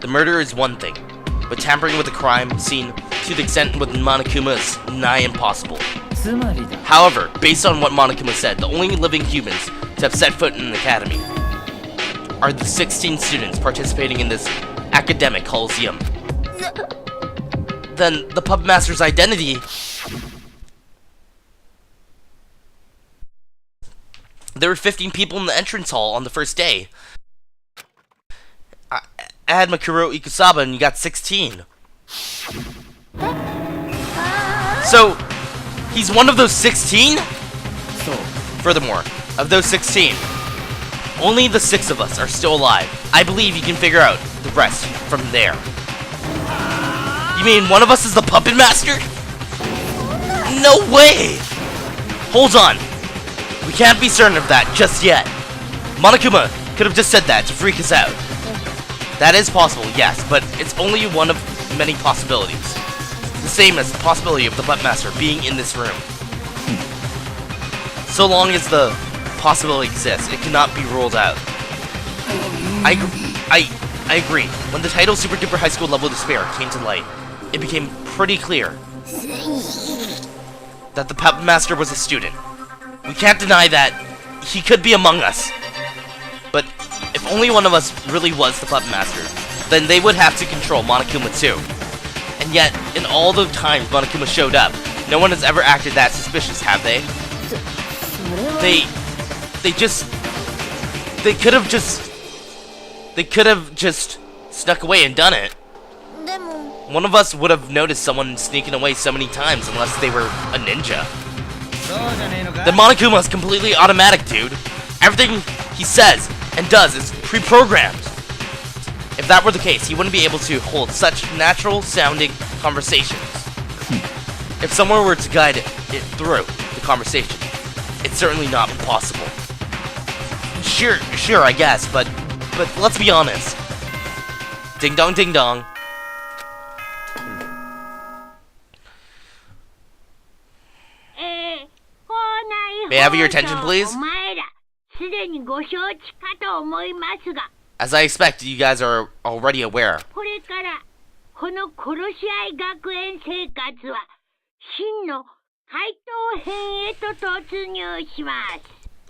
murder is one thing, but tampering with the crime scene to the extent with Monokuma is nigh impossible. However, based on what Monokuma said, the only living humans to have set foot in an academy are the 16 students participating in this academic coliseum. Then the puppet master's identity... There were 15 people in the entrance hall on the first day. Add Makuro Ikusaba and you got 16. So, he's one of those 16? Furthermore, of those 16, only the 6 of us are still alive. I believe you can figure out the rest from there. You mean one of us is the puppet master? No way! Hold on. We can't be certain of that just yet. Monokuma could have just said that to freak us out. That is possible, yes, but it's only one of many possibilities. The same as the possibility of the puppet master being in this room. So long as the possibility exists, it cannot be ruled out. I agree. When the title Super Duper High School Level Despair came to light, it became pretty clear that the puppet master was a student. We can't deny that he could be among us. But if only one of us really was the puppet master, then they would have to control Monokuma too. And yet, in all the times Monokuma showed up, no one has ever acted that suspicious, have they? They could have just snuck away and done it. One of us would have noticed someone sneaking away so many times unless they were a ninja. Then Monokuma is completely automatic, dude. Everything he says and does is pre-programmed. If that were the case, he wouldn't be able to hold such natural-sounding conversations. If someone were to guide it through the conversation, it's certainly not possible. Sure, I guess, but let's be honest. Ding dong, ding dong. May I have your attention, please? As I expect, you guys are already aware.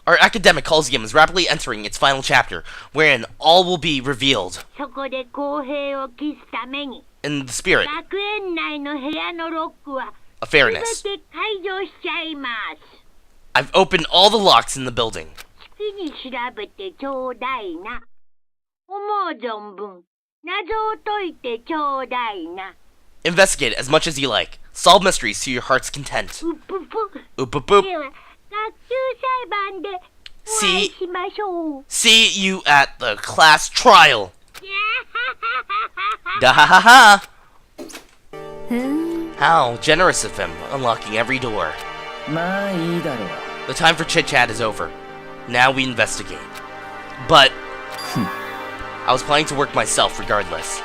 Our academic coliseum is rapidly entering its final chapter, wherein all will be revealed. In the spirit of fairness, I've opened all the locks in the building. Investigate as much as you like. Solve mysteries to your heart's content. Oop boop boop. See you at the class trial. Dahahaha. How generous of him, unlocking every door. The time for chit-chat is over. Now we investigate. But I was planning to work myself regardless.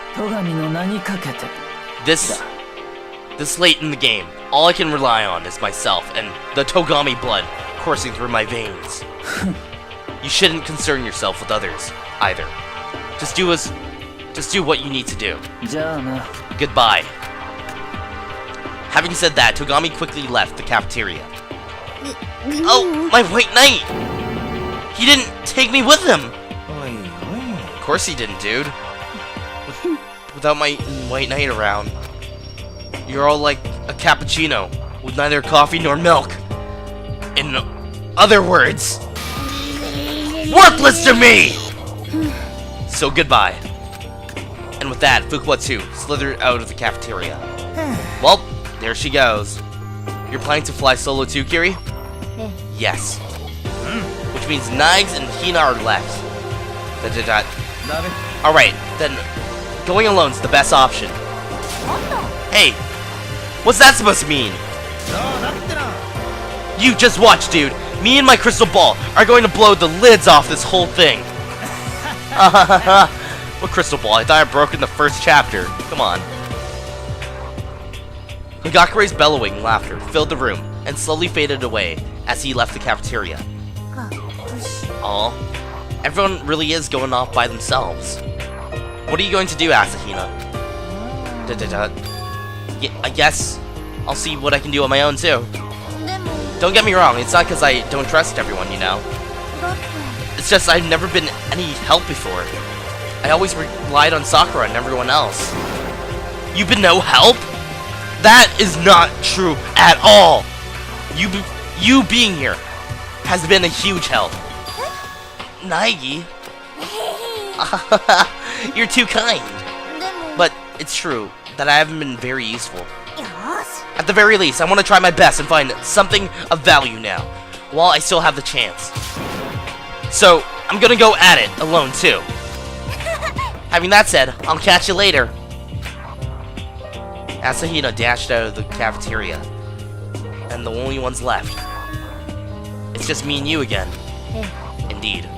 This late in the game, all I can rely on is myself and the Togami blood coursing through my veins. You shouldn't concern yourself with others, either. Just do what you need to do. Goodbye. Having said that, Togami quickly left the cafeteria. Oh, my white knight! He didn't take me with him! Of course he didn't, dude. Without my white knight around, you're all like a cappuccino with neither coffee nor milk. In other words, worthless to me! So goodbye. And with that, Fukuwatsu slithered out of the cafeteria. Well, there she goes. You're planning to fly solo too, Kiri? Yes. Which means Nags and Hina are left. Alright, then going alone's the best option. Hey, what's that supposed to mean? You just watch, dude. Me and my crystal ball are going to blow the lids off this whole thing. What crystal ball? I thought I broke in the first chapter. Come on. Higakure's bellowing laughter filled the room and slowly faded away as he left the cafeteria. Aw, everyone really is going off by themselves. What are you going to do, Asahina? I guess I'll see what I can do on my own, too. Don't get me wrong, it's not because I don't trust everyone, you know. It's just I've never been any help before. I always relied on Sakura and everyone else. You've been no help? That is not true at all. You being here has been a huge help. Naegi? You're too kind. But it's true that I haven't been very useful. At the very least, I want to try my best and find something of value now, while I still have the chance. So, I'm gonna go at it alone too. Having that said, I'll catch you later. Asahina dashed out of the cafeteria, and the only ones left. It's just me and you again. Indeed.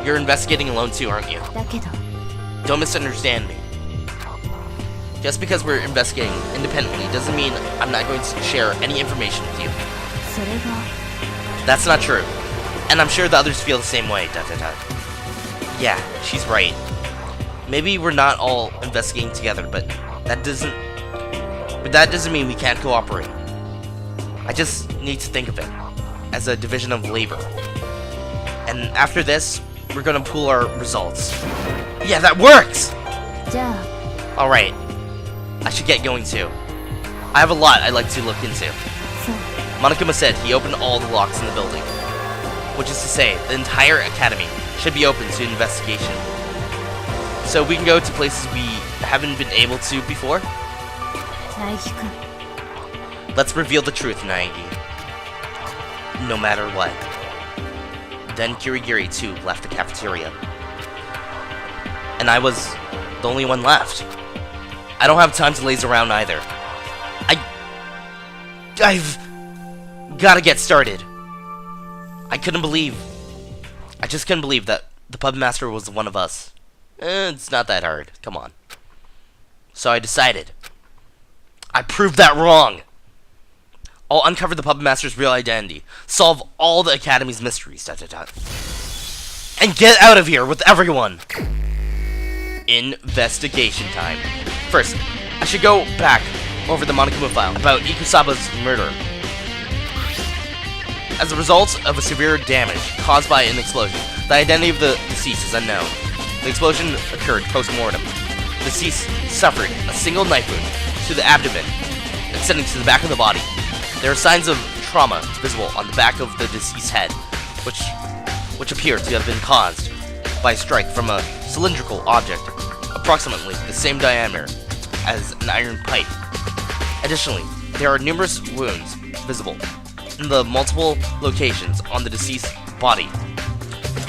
You're investigating alone too, aren't you? Don't misunderstand me. Just because we're investigating independently doesn't mean I'm not going to share any information with you. That's not true. And I'm sure the others feel the same way, Yeah, she's right. Maybe we're not all investigating together, but that doesn't mean we can't cooperate. I just need to think of it as a division of labor. And after this, we're gonna pool our results. Yeah, that works! Alright. I should get going too. I have a lot I'd like to look into. Monokuma said he opened all the locks in the building. Which is to say, the entire academy should be open to investigation. So we can go to places we haven't been able to before? Let's reveal the truth, Naegi. No matter what. Then Kirigiri too left the cafeteria. And I was the only one left. I don't have time to laze around either. I've gotta get started. I just couldn't believe that the pub master was one of us. It's not that hard, come on. So I decided. I proved that wrong. I'll uncover the puppet master's real identity, solve all the academy's mysteries, and get out of here with everyone. Investigation time. First, I should go back over the Monokuma file about Ikusaba's murder. As a result of a severe damage caused by an explosion, the identity of the deceased is unknown. The explosion occurred post-mortem. The deceased suffered a single knife wound to the abdomen, extending to the back of the body. There are signs of trauma visible on the back of the deceased's head, which appear to have been caused by a strike from a cylindrical object, approximately the same diameter as an iron pipe. Additionally, there are numerous wounds visible in the multiple locations on the deceased's body.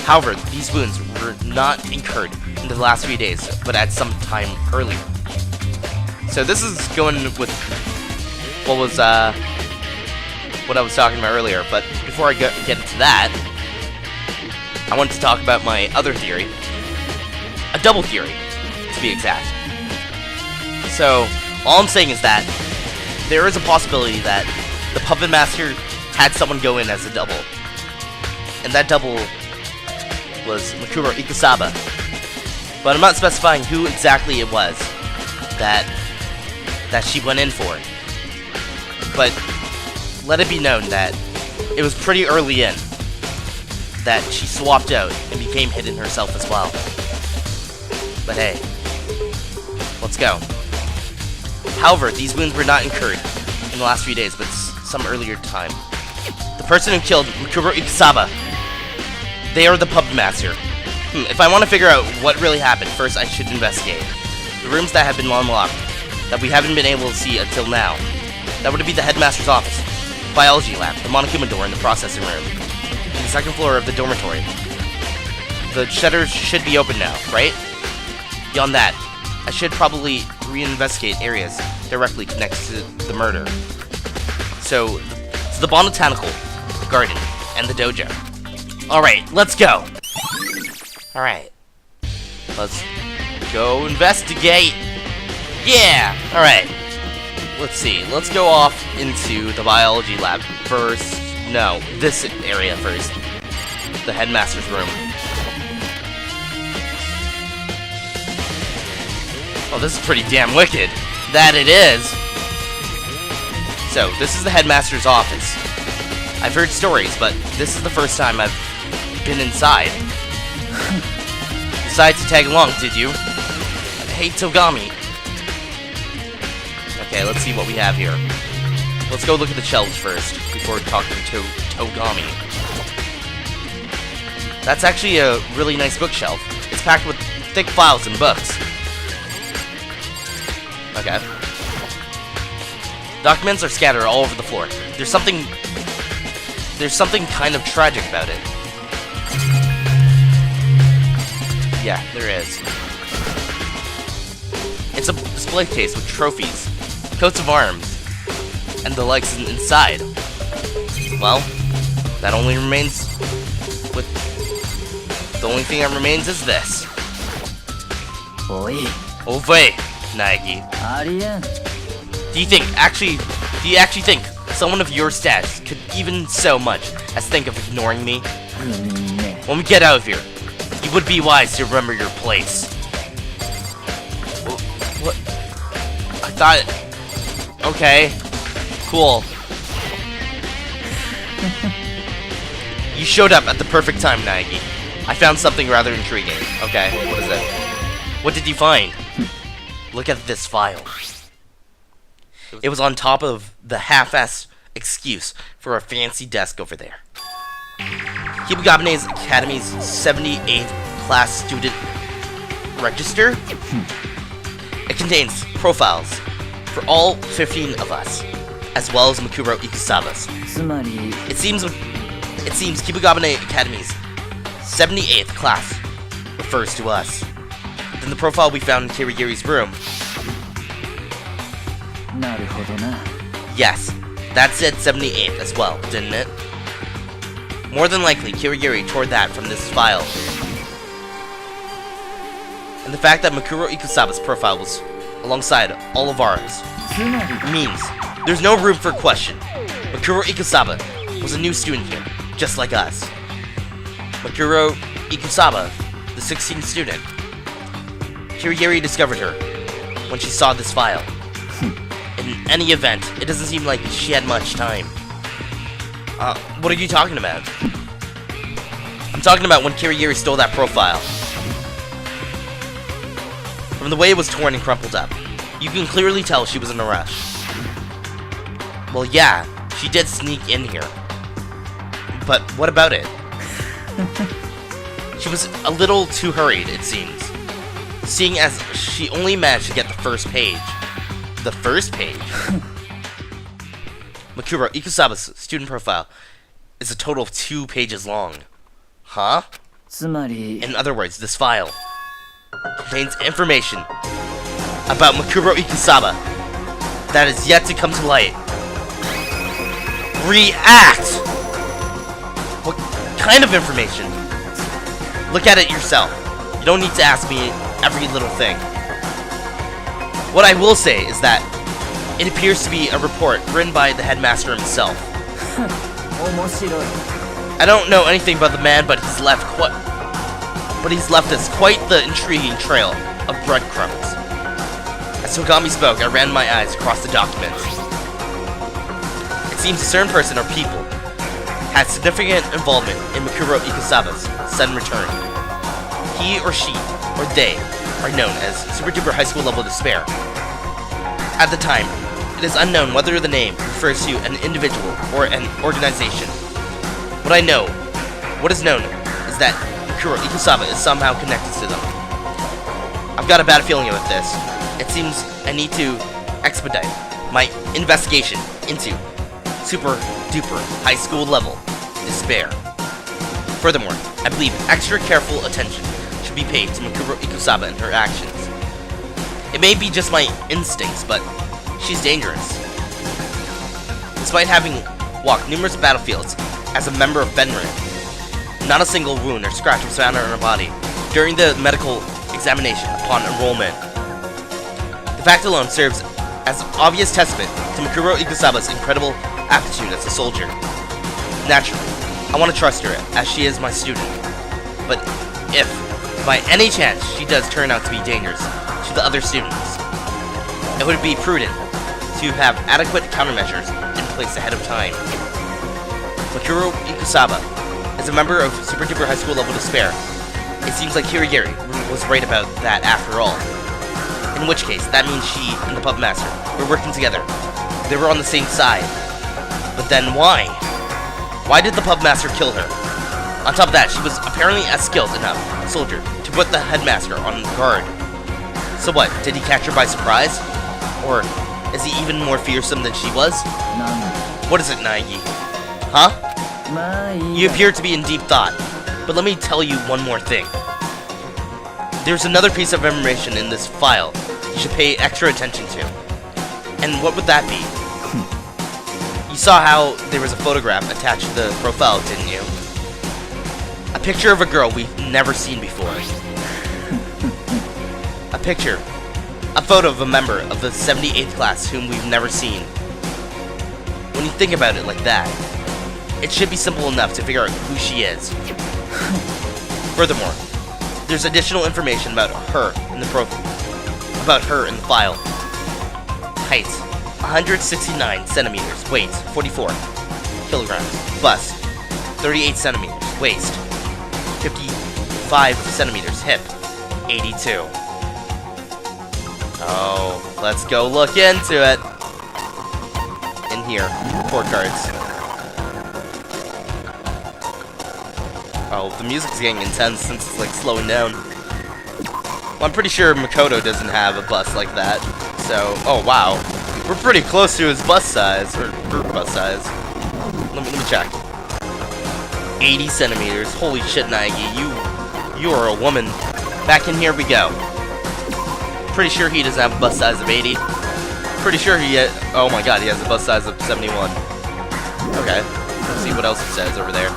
However, these wounds were not incurred in the last few days, but at some time earlier. So this is going with what I was talking about earlier, but before I get into that, I want to talk about my other theory. A double theory, to be exact. So, all I'm saying is that there is a possibility that the puppet master had someone go in as a double. And that double was Makuro Ikusaba. But I'm not specifying who exactly it was that she went in for. But let it be known that it was pretty early in that she swapped out and became hidden herself as well. But hey, let's go. However, these wounds were not incurred in the last few days, but some earlier time. The person who killed Makuro Ikusaba, they are the puppet master. If I want to figure out what really happened, first I should investigate the rooms that have been unlocked, that we haven't been able to see until now. That would be the headmaster's office, biology lab, the Monokuma door, and the processing room, and the second floor of the dormitory. The shutters should be open now, right? Beyond that, I should probably reinvestigate areas directly connected to the murder. So, the botanical garden and the dojo. Alright, let's go! Alright. Let's go investigate! Yeah! Alright. Let's see. Let's go off into the biology lab first. No, this area first. The headmaster's room. Oh, this is pretty damn wicked. That it is. So, this is the headmaster's office. I've heard stories, but this is the first time I've been inside. Decided to tag along, did you? Hey, Togami. Okay, let's see what we have here. Let's go look at the shelves first, before talking to Togami. That's actually a really nice bookshelf. It's packed with thick files and books. Okay. Documents are scattered all over the floor. There's something kind of tragic about it. Yeah, there is. It's a display case with trophies, coats of arms, and the likes inside. Well, that only remains with... The only thing that remains is this. Oi. Ove, Nagi. Do you actually think someone of your stats could even so much as think of ignoring me? When we get out of here, you would be wise to remember your place. What? I thought... Okay. Cool. You showed up at the perfect time, Nagi. I found something rather intriguing. Okay, what is it? What did you find? Look at this file. It was on top of the half-ass excuse for a fancy desk over there. Kibugabane Academy's 78th class student register? It contains profiles for all 15 of us, as well as Makuro Ikusaba's. It seems Kibugabane Academy's 78th class refers to us. Then the profile we found in Kirigiri's room. Yes, that said 78th as well, didn't it? More than likely, Kirigiri tore that from this file. And the fact that Makuro Ikusaba's profile was alongside all of ours means there's no room for question. Makuro Ikusaba was a new student here, just like us. Makuro Ikusaba, the 16th student. Kirigiri discovered her when she saw this file. In any event, it doesn't seem like she had much time. What are you talking about? I'm talking about when Kirigiri stole that profile. From the way it was torn and crumpled up, you can clearly tell she was in a rush. Well, yeah, she did sneak in here. But what about it? She was a little too hurried, it seems. Seeing as she only managed to get the first page. The first page? Makuro Ikusaba's student profile is a total of 2 pages long. Huh? In other words, this file contains information about Makuro Ikusaba that is yet to come to light. React! What kind of information? Look at it yourself. You don't need to ask me every little thing. What I will say is that it appears to be a report written by the headmaster himself. I don't know anything about the man, but he's left us quite the intriguing trail of breadcrumbs. As Togami spoke, I ran my eyes across the documents. It seems a certain person or people had significant involvement in Makuro Ikusaba's sudden return. He or she, or they, are known as Super Duper High School Level Despair. At the time, it is unknown whether the name refers to an individual or an organization. What is known is that Makuro Ikusaba is somehow connected to them. I've got a bad feeling about this. It seems I need to expedite my investigation into Super Duper High School Level Despair. Furthermore, I believe extra careful attention should be paid to Makuro Ikusaba and her actions. It may be just my instincts, but she's dangerous. Despite having walked numerous battlefields as a member of Benrin, not a single wound or scratch was found on her body during the medical examination upon enrollment. The fact alone serves as obvious testament to Makuro Ikusaba's incredible aptitude as a soldier. Naturally, I want to trust her as she is my student. But if, by any chance, she does turn out to be dangerous, she to the other students. It would be prudent to have adequate countermeasures in place ahead of time. Makuro Ikusaba is a member of Super Duper High School Level Despair. It seems like Hiragiri was right about that after all. In which case, that means she and the Puppet Master were working together. They were on the same side. But then why? Why did the Puppet Master kill her? On top of that, she was apparently a skilled enough soldier to put the headmaster on guard. So what, did he catch her by surprise? Or is he even more fearsome than she was? What is it, Naegi? Huh? You appear to be in deep thought, but let me tell you one more thing. There's another piece of information in this file you should pay extra attention to. And what would that be? You saw how there was a photograph attached to the profile, didn't you? A picture of a girl we've never seen before. A photo of a member of the 78th class whom we've never seen. When you think about it like that, it should be simple enough to figure out who she is. Furthermore, there's additional information about her in the file. Height, 169 centimeters. Weight, 44 kilograms. Bust, 38 centimeters. Waist, 55 centimeters. Hip, 82. Oh, let's go look into it. In here, report cards. Oh, the music's getting intense since it's like slowing down. Well, I'm pretty sure Makoto doesn't have a bust like that. So, oh wow. We're pretty close to his bust size, or group bust size. Let me check. 80 centimeters. Holy shit, Naegi. You are a woman. Back in here we go. Pretty sure he doesn't have a bust size of 80. Pretty sure oh my god, he has a bust size of 71. Okay. Let's see what else it says over there.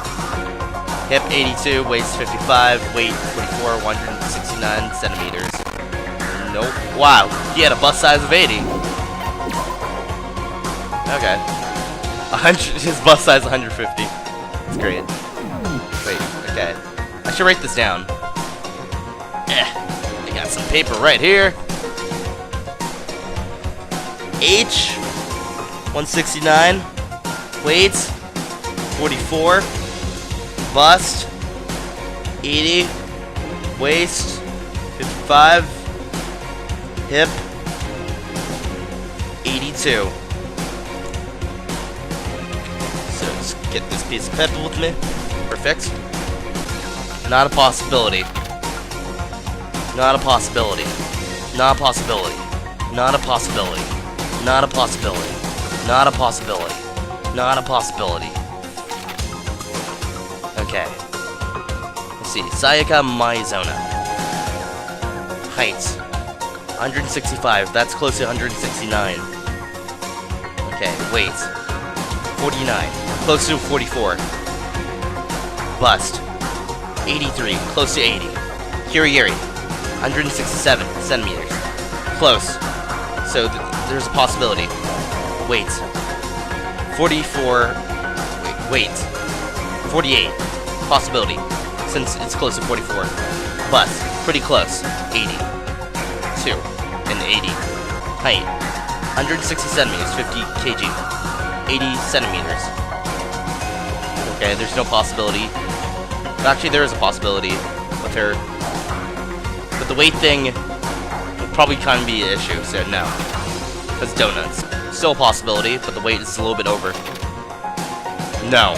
Hip 82, waist 55, weight 44, 169 centimeters. Nope. Wow, he had a bust size of 80. Okay. His bust size 150. That's great. Wait, okay. I should write this down. I got some paper right here. H 169, weight 44, bust 80, waist 55, hip 82. So just get this piece of paper with me. Perfect. Not a possibility. Not a possibility. Not a possibility. Not a possibility. Not a possibility. Not a possibility. Not a possibility. Okay. Let's see. Sayaka Maizona. Height. 165. That's close to 169. Okay. Weight. 49. Close to 44. Bust. 83. Close to 80. Kirigiri. 167 centimeters. Close. So there's a possibility. Weight. 44. Weight. 48. Possibility. Since it's close to 44. Bust. Pretty close. 80. 2. And 80. Height. 160 centimeters. 50 kg. 80 centimeters. Okay, there's no possibility. Actually, there is a possibility with her. But the weight thing will probably kind of be an issue, so no. Because donuts. Still a possibility, but the weight is a little bit over. No.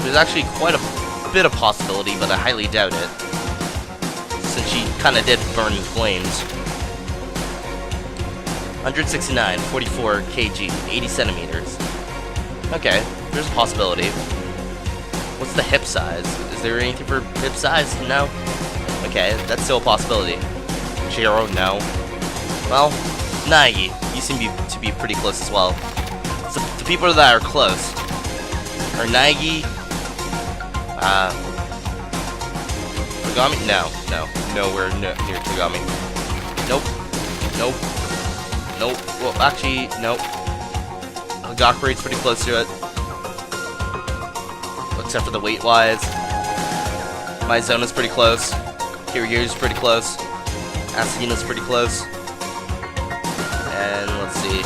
There's actually quite a bit of possibility, but I highly doubt it. Since she kind of did burn in flames. 169, 44 kg, 80 centimeters. Okay, there's a possibility. What's the hip size? Is there anything for hip size? No? Okay, that's still a possibility. Jiro, no. Well, Naegi, you seem to be pretty close as well. So the people that are close are Naegi, Tagami? No, nowhere near Tagami. Nope. Well, actually, nope. Hagakuri's pretty close to it. Except for the weight-wise. Maizona's pretty close. Kiryu's pretty close. Asahina's pretty close. And let's see.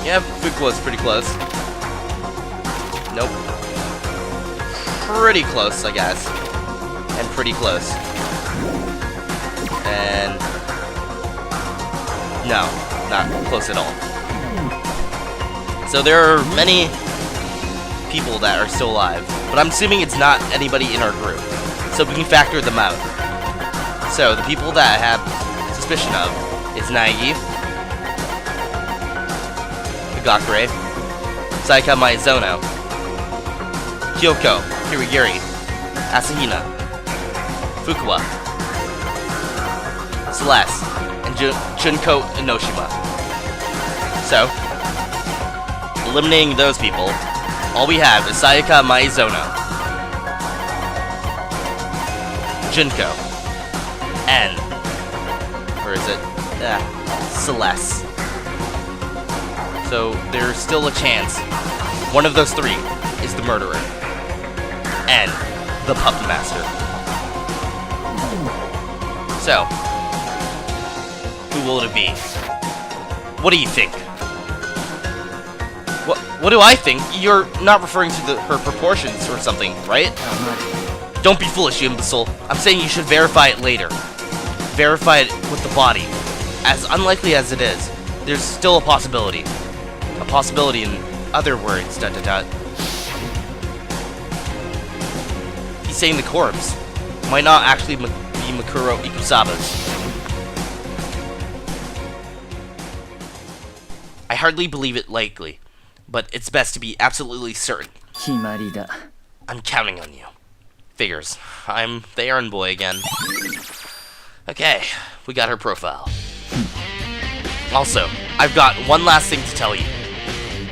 Yeah, Fukuo's pretty close. Nope. Pretty close, I guess. And pretty close. And no, not close at all. So there are many people that are still alive, but I'm assuming it's not anybody in our group, so we can factor them out. So the people that I have suspicion of is Naegi, Higakure, Saika Maizono, Kyoko, Kirigiri, Asahina, Fukuwa, Celeste, and Junko Enoshima. So, eliminating those people, all we have is Sayaka Maizono, Junko, and, where is it? Celeste. So there's still a chance one of those three is the murderer and the puppet master. So, who will it be? What do you think? What do I think? You're not referring to her proportions or something, right? Don't be foolish, you imbecile. I'm saying you should verify it later. Verify it with the body. As unlikely as it is, there's still a possibility. A possibility in other words, ... He's saying the corpse might not actually be Mikuro Ikusaba's. I hardly believe it likely, but it's best to be absolutely certain. I'm counting on you. Figures. I'm the errand boy again. Okay, we got her profile. Also, I've got one last thing to tell you.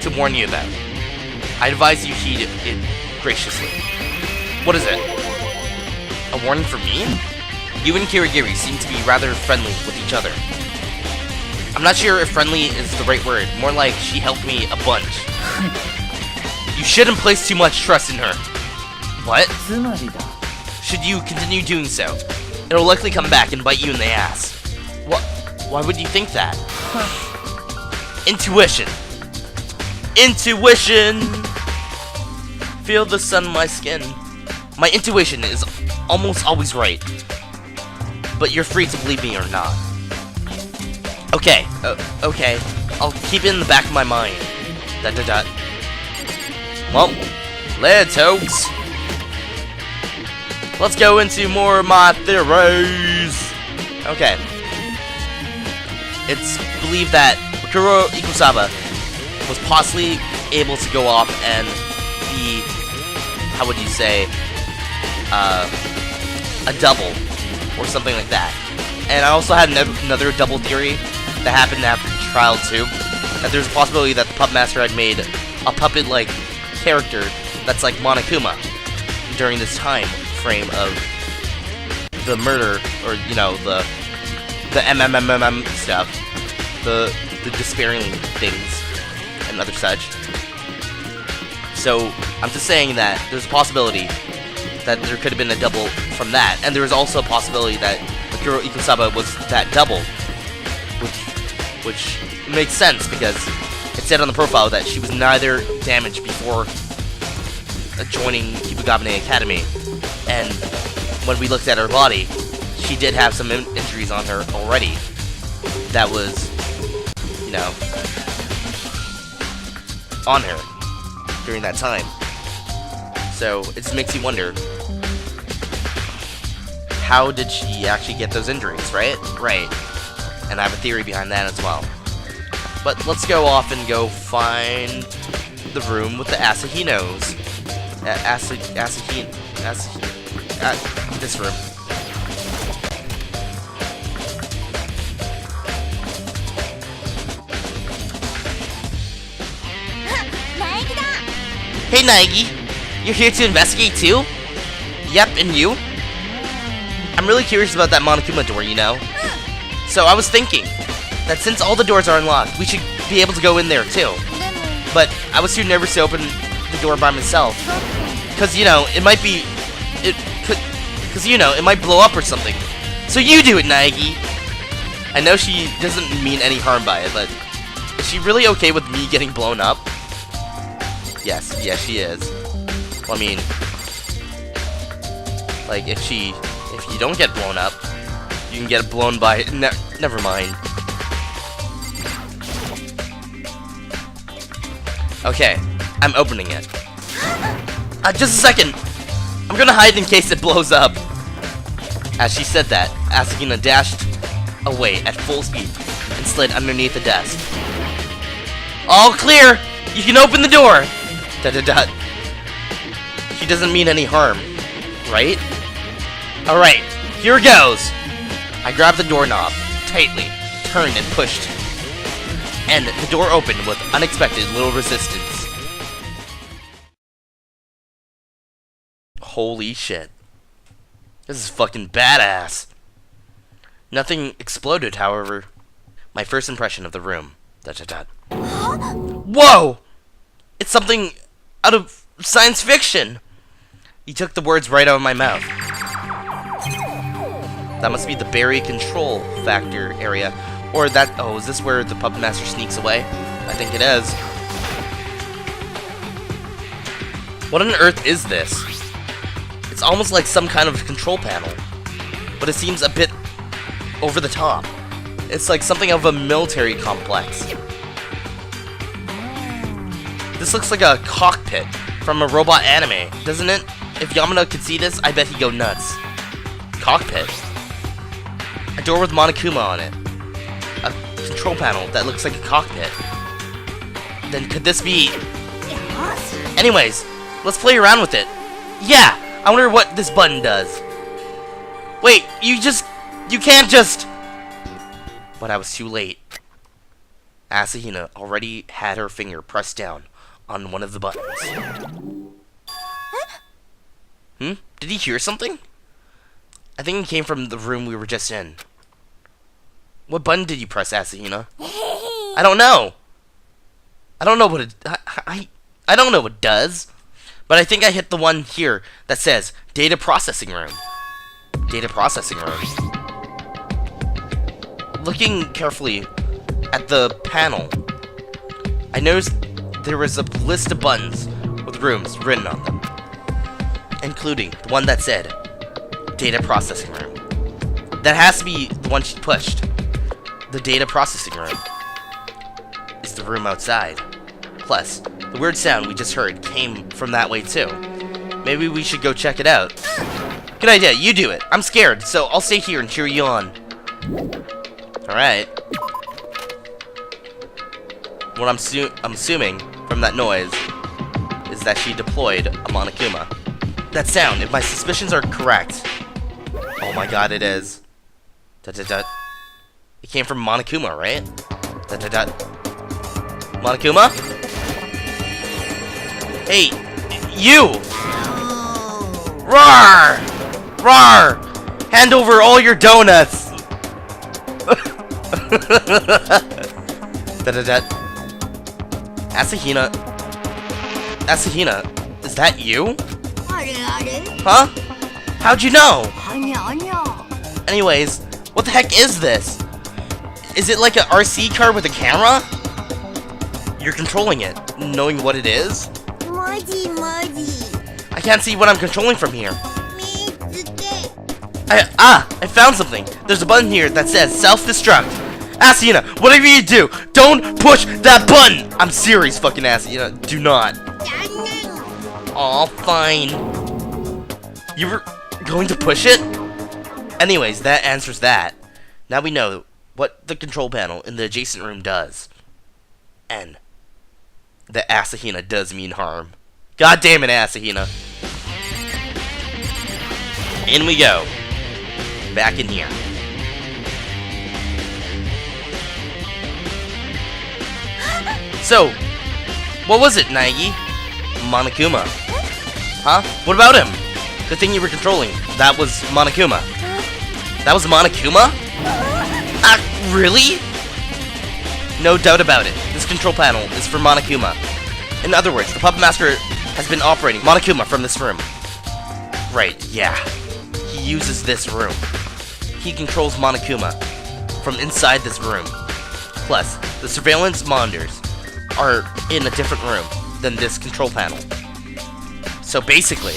To warn you about. I advise you heed it graciously. What is it? A warning for me? You and Kirigiri seem to be rather friendly with each other. I'm not sure if friendly is the right word. More like she helped me a bunch. You shouldn't place too much trust in her. What? Should you continue doing so, it'll likely come back and bite you in the ass. What? Why would you think that? Intuition. Intuition! Feel the sun on my skin. My intuition is almost always right. But you're free to believe me or not. Okay, okay. I'll keep it in the back of my mind. ... Well, let's hoax. Let's go into more of my theories. Okay. It's believed that Mikuro Ikusaba was possibly able to go off and be, how would you say, a double, or something like that. And I also had another double theory that happened after Trial 2, that there's a possibility that the Puppet Master had made a puppet-like character that's like Monokuma during this time frame of the murder, or, you know, the MMMM stuff, the despairing things, and other such. So, I'm just saying that there's a possibility that there could have been a double from that, and there was also a possibility that Mikuro Ikusaba was that double, which makes sense because it said on the profile that she was neither damaged before joining Kibugabane Academy, and when we looked at her body, she did have some injuries on her already that was, you know, on her during that time. So it just makes you wonder, how did she actually get those injuries, right? Right. And I have a theory behind that as well. But let's go off and go find the room with the Asahinos. This room. Hey Naegi, you're here to investigate too? Yep, and you? I'm really curious about that Monokuma door, you know? So I was thinking that since all the doors are unlocked, we should be able to go in there too. But I was too nervous to open the door by myself. Cause, you know, it Because, you know, it might blow up or something. So you do it, Naegi! I know she doesn't mean any harm by it, but is she really okay with me getting blown up? Yes, she is. Well, I mean, like, if you don't get blown up, you can get blown by it. Never mind. Okay, I'm opening it. Just a second! I'm gonna hide in case it blows up. As she said that, Asahina dashed away at full speed and slid underneath the desk. All clear! You can open the door! Da-da-da. She doesn't mean any harm, right? Alright, here goes! I grabbed the doorknob tightly, turned and pushed, and the door opened with unexpected little resistance. Holy shit. This is fucking badass. Nothing exploded, however. My first impression of the room. Da-da-da. Whoa! It's something out of science fiction! You took the words right out of my mouth. That must be the Barry control factor area. Or that... Oh, is this where the Puppet Master sneaks away? I think it is. What on earth is this? It's almost like some kind of control panel. But it seems a bit over the top. It's like something of a military complex. This looks like a cockpit from a robot anime, doesn't it? If Yamano could see this, I bet he'd go nuts. Cockpit? A door with Monokuma on it. A control panel that looks like a cockpit. Then could this be... Anyways, let's play around with it. Yeah! I wonder what this button does. Wait, you can't just... But I was too late. Asahina already had her finger pressed down on one of the buttons. Did he hear something? I think it came from the room we were just in. What button did you press, Asahina? I don't know. I don't know what it... I don't know what it does. But I think I hit the one here that says Data Processing Room. Data Processing Room. Looking carefully at the panel, I noticed there was a list of buttons with rooms written on them, including the one that said Data Processing Room. That has to be the one she pushed. The Data Processing Room is the room outside. Plus, the weird sound we just heard came from that way too. Maybe we should go check it out. Good idea, you do it. I'm scared, so I'll stay here and cheer you on. Alright. What I'm assuming from that noise is that she deployed a Monokuma. That sound, if my suspicions are correct. Oh my god, it is. Da-da-da. It came from Monokuma, right? Da-da-da. Monokuma? Hey, you! Roar! Roar! Hand over all your donuts! Da-da-da. Asahina? Asahina, is that you? Huh? How'd you know? Anyways, what the heck is this? Is it like an RC car with a camera? You're controlling it, knowing what it is? I can't see what I'm controlling from here. I found something. There's a button here that says self-destruct. Asahina, whatever you do, don't push that button! I'm serious, fucking Asahina. Do not. Aw, fine. You were going to push it? Anyways, that answers that. Now we know what the control panel in the adjacent room does. And that Asahina does mean harm. God damn it, Asahina. In we go. Back in here. So, what was it, Naegi? Monokuma. Huh? What about him? The thing you were controlling. That was Monokuma. That was Monokuma? Really? No doubt about it. This control panel is for Monokuma. In other words, the Puppet Master has been operating Monokuma from this room. Right, yeah. He uses this room. He controls Monokuma from inside this room. Plus, the surveillance monitors are in a different room than this control panel. So basically,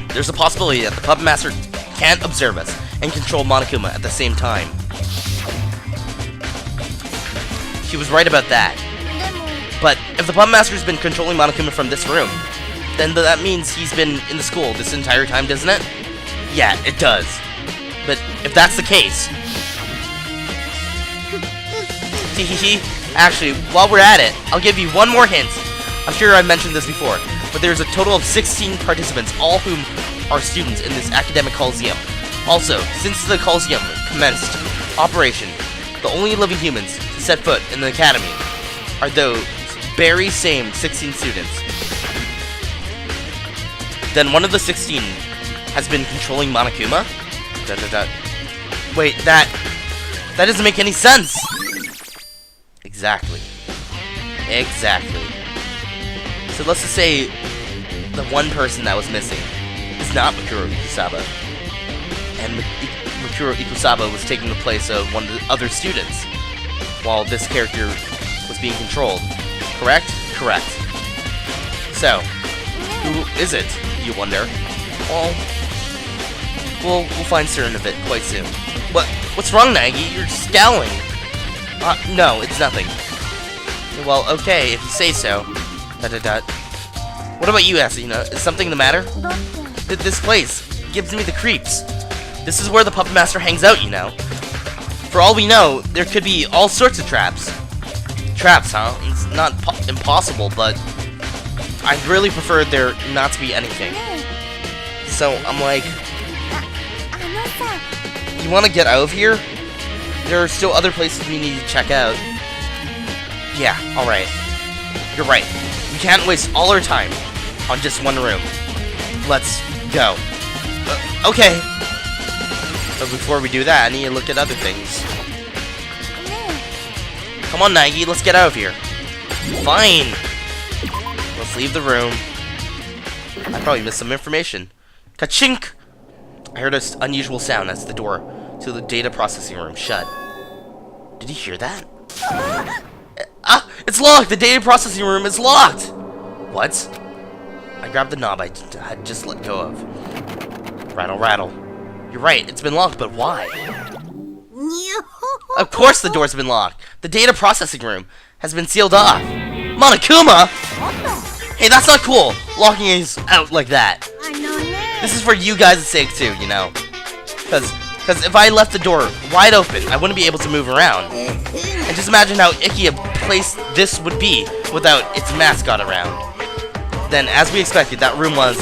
there's a possibility that the Puppet Master can't observe us and control Monokuma at the same time. She was right about that. But if the Puppet Master's been controlling Monokuma from this room, then that means he's been in the school this entire time, doesn't it? Yeah, it does. But if that's the case... Actually, while we're at it, I'll give you one more hint. I'm sure I've mentioned this before, but there's a total of 16 participants, all whom are students in this academic coliseum. Also, since the coliseum commenced operation, the only living humans to set foot in the academy are those very same 16 students. Then one of the 16 has been controlling Monokuma? Wait, that doesn't make any sense! Exactly. So let's just say the one person that was missing is not Mikuro Ikusaba. And Mikuro Ikusaba was taking the place of one of the other students while this character was being controlled. Correct? Correct. So, who is it, you wonder? Well, we'll find certain of it quite soon. What's wrong, Nagi? You're scowling. No, it's nothing. Well, okay, if you say so. What about you, Asuna? Is something the matter? This place gives me the creeps. This is where the Puppet Master hangs out, you know. For all we know, there could be all sorts of traps. Traps, huh? It's not impossible, but I'd really prefer there not to be anything. So, I'm like... You want to get out of here? There are still other places we need to check out. Yeah, alright. You're right. We can't waste all our time on just one room. Let's go. Okay. But before we do that, I need to look at other things. Come on, Nagi, let's get out of here. Fine. Let's leave the room. I probably missed some information. Ka-chink! I heard an unusual sound as the door to the data processing room shut. Did you hear that? It's locked! The data processing room is locked! What? I grabbed the knob I had just let go of. Rattle, rattle. You're right, it's been locked, but why? Of course the door's been locked! The data processing room has been sealed off! Monokuma? Hey, that's not cool! Locking us out like that. This is for you guys' sake too, you know. Because if I left the door wide open, I wouldn't be able to move around. And just imagine how icky a place this would be without its mascot around. Then, as we expected, that room was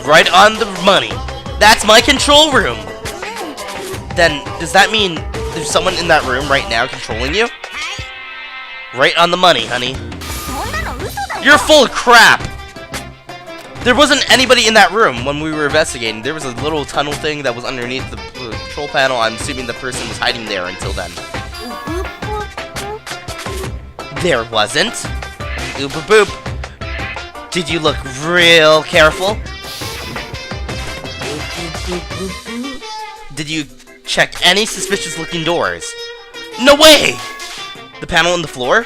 right on the money. That's my control room! Then, does that mean there's someone in that room right now controlling you? Right on the money, honey. You're full of crap! There wasn't anybody in that room when we were investigating. There was a little tunnel thing that was underneath the control panel. I'm assuming the person was hiding there until then. There wasn't. Oop boop. Did you look real careful? Did you check any suspicious looking doors? No way! The panel on the floor?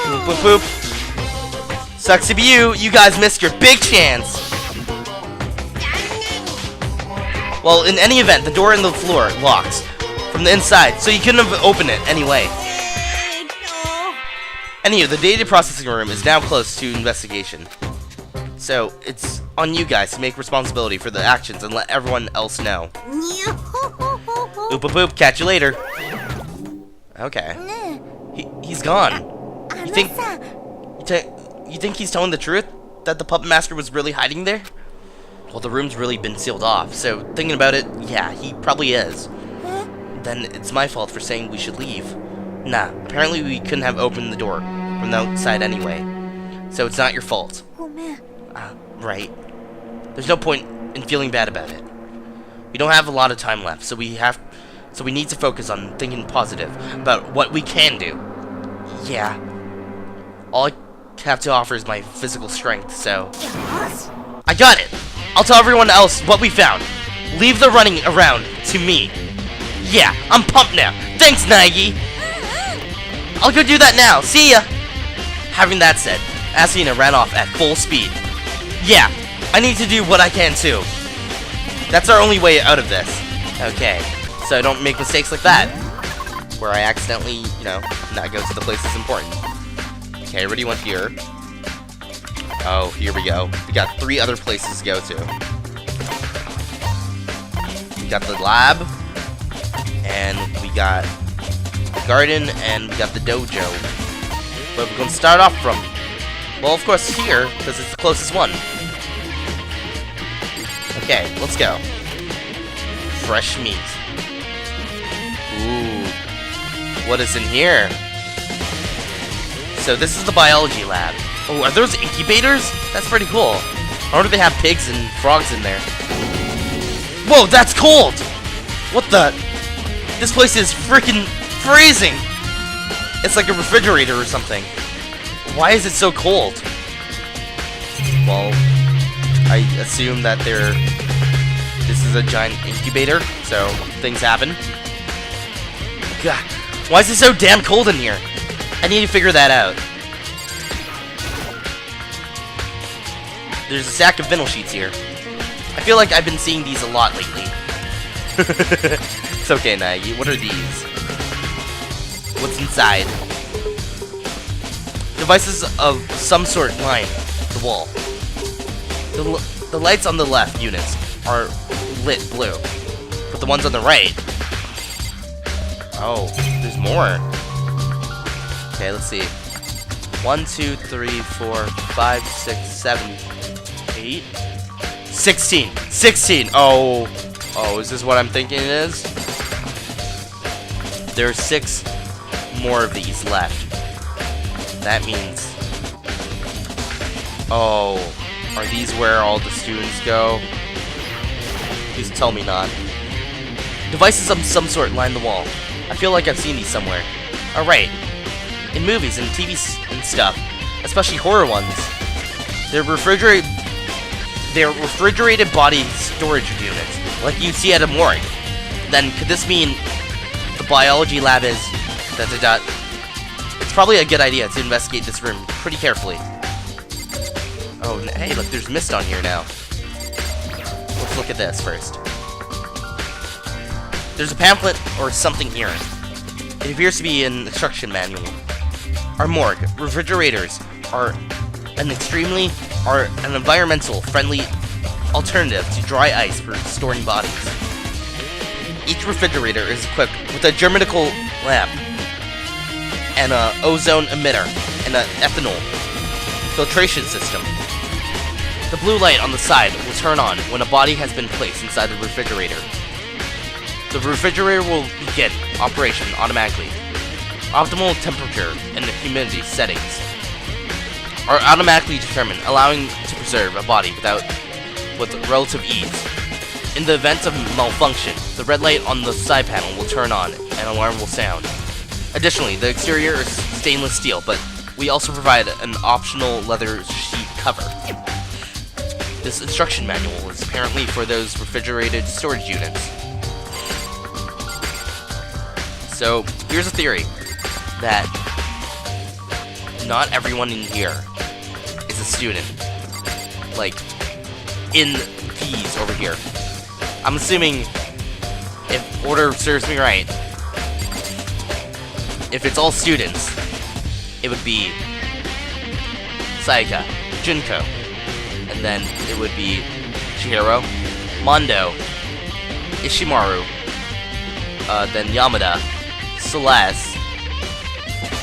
Boop boop boop. Sucks to be you. You guys missed your big chance. Well, in any event, the door in the floor locked from the inside, so you couldn't have opened it anyway. Anywho, the data processing room is now close to investigation. So, it's on you guys to make responsibility for the actions and let everyone else know. Oop boop boop, catch you later. Okay. He's gone. You think he's telling the truth? That the Puppet Master was really hiding there? Well, the room's really been sealed off, so thinking about it, yeah, he probably is. Then it's my fault for saying we should leave. Nah, apparently we couldn't have opened the door from the outside anyway. So it's not your fault. Right. There's no point in feeling bad about it. We don't have a lot of time left, so we need to focus on thinking positive about what we can do. Yeah. All I have to offer is my physical strength, so... I got it! I'll tell everyone else what we found. Leave the running around to me. Yeah, I'm pumped now. Thanks, Nagi! I'll go do that now. See ya! Having that said, Asuna ran off at full speed. Yeah, I need to do what I can too. That's our only way out of this. Okay, so I don't make mistakes like that. Where I accidentally, you know, not go to the places important. Okay, what do you want here? Oh, here we go. We got 3 other places to go to. We got the lab, and we got the garden, and we got the dojo. But we're going to start off from, well, of course, here, because it's the closest one. Okay, let's go. Fresh meat. Ooh. What is in here? So this is the biology lab. Oh, are those incubators? That's pretty cool. I wonder if they have pigs and frogs in there. Whoa, that's cold! What the? This place is freaking freezing! It's like a refrigerator or something. Why is it so cold? Well, I assume that this is a giant incubator, so things happen. God, why is it so damn cold in here? I need to figure that out. There's a stack of vinyl sheets here. I feel like I've been seeing these a lot lately. It's okay, Nagi. What are these? What's inside? Devices of some sort line the wall. The lights on the left units are lit blue, but the ones on the right... Oh, there's more. Okay, let's see. 1, 2, 3, 4, 5, 6, 7, 8, 16. 16. Oh, is this what I'm thinking it is? There's 6 more of these left. That means... Oh, are these where all the students go? Please tell me not. Devices of some sort line the wall. I feel like I've seen these somewhere. Alright. In movies and TV and stuff, especially horror ones, they're refrigerated body storage units, like you see at a morgue. Then could this mean the biology lab is... It's probably a good idea to investigate this room pretty carefully. Oh, hey, look, there's mist on here now. Let's look at this first. There's a pamphlet or something here. It appears to be an instruction manual. Our morgue refrigerators are an environmental friendly alternative to dry ice for storing bodies. Each refrigerator is equipped with a germanical lamp, and an ozone emitter, and an ethanol filtration system. The blue light on the side will turn on when a body has been placed inside the refrigerator. The refrigerator will begin operation automatically. Optimal temperature and humidity settings are automatically determined, allowing to preserve a body with relative ease. In the event of malfunction, the red light on the side panel will turn on and an alarm will sound. Additionally, the exterior is stainless steel, but we also provide an optional leather sheet cover. This instruction manual is apparently for those refrigerated storage units. So, here's a theory that not everyone in here is a student. Like, in these over here. I'm assuming, if order serves me right, if it's all students, it would be Sayaka, Junko, and then it would be Chihiro, Mondo, Ishimaru, then Yamada, Celeste,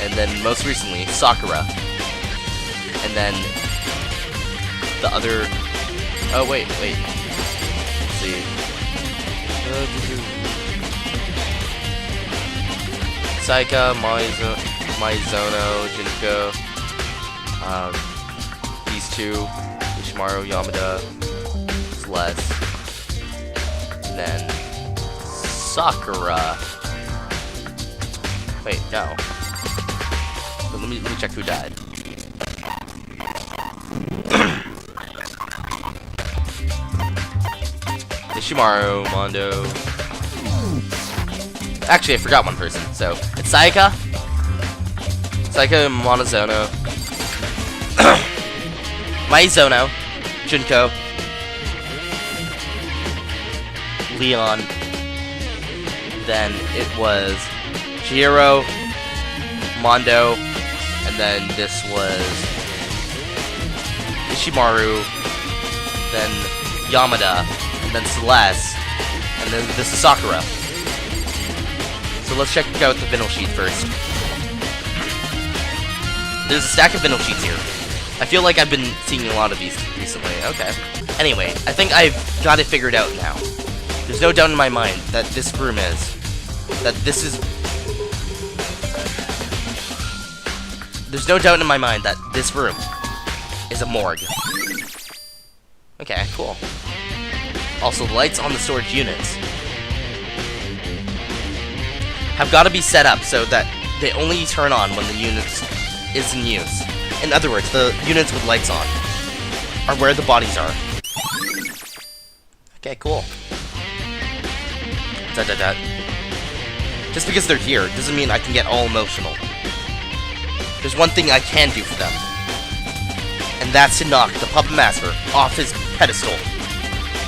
and then most recently Sakura, and then the other... Oh wait. Let's see. Saika, Maizono, Junko, these two, Ishimaru, Yamada, Celeste, and then Sakura. Wait, no. But let me check who died. Ishimaru, Mondo. Actually, I forgot one person. So it's Sayaka, Monozono, Maizono, Junko, Leon. Then it was Chihiro, Mondo, and then this was Ishimaru, then Yamada, and then Celeste, and then this is Sakura. So let's check out the vinyl sheet first. There's a stack of vinyl sheets here. I feel like I've been seeing a lot of these recently. Okay. Anyway, I think I've got it figured out now. There's no doubt in my mind that this room is. There's no doubt in my mind that this room is a morgue. Okay, cool. Also, the lights on the storage units have got to be set up so that they only turn on when the unit is in use. In other words, the units with lights on are where the bodies are. Okay, cool. Just because they're here doesn't mean I can get all emotional. There's one thing I can do for them, and that's to knock the Puppet Master off his pedestal.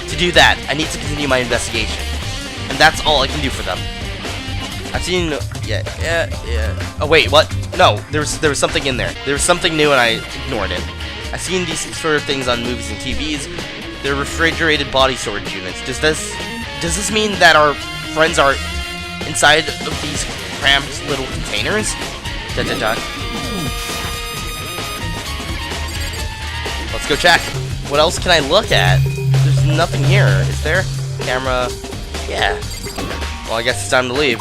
To do that, I need to continue my investigation, and that's all I can do for them. I've seen... Yeah. Oh, wait, what? No, there was something in there. There was something new and I ignored it. I've seen these sort of things on movies and TVs. They're refrigerated body storage units. Does this mean that our friends are inside of these cramped little containers? Let's go check. What else can I look at? There's nothing here, is there? Camera... Yeah. Well, I guess it's time to leave.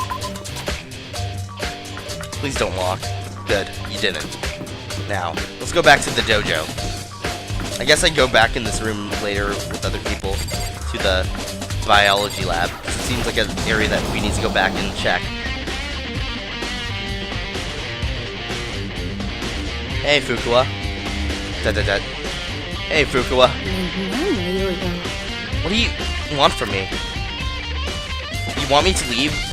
Please don't walk. Good, you didn't. Now, let's go back to the dojo. I guess I go back in this room later with other people to the biology lab. It seems like an area that we need to go back and check. Hey, Fukuwa. Hey, Fukuwa. What do you want from me? You want me to leave?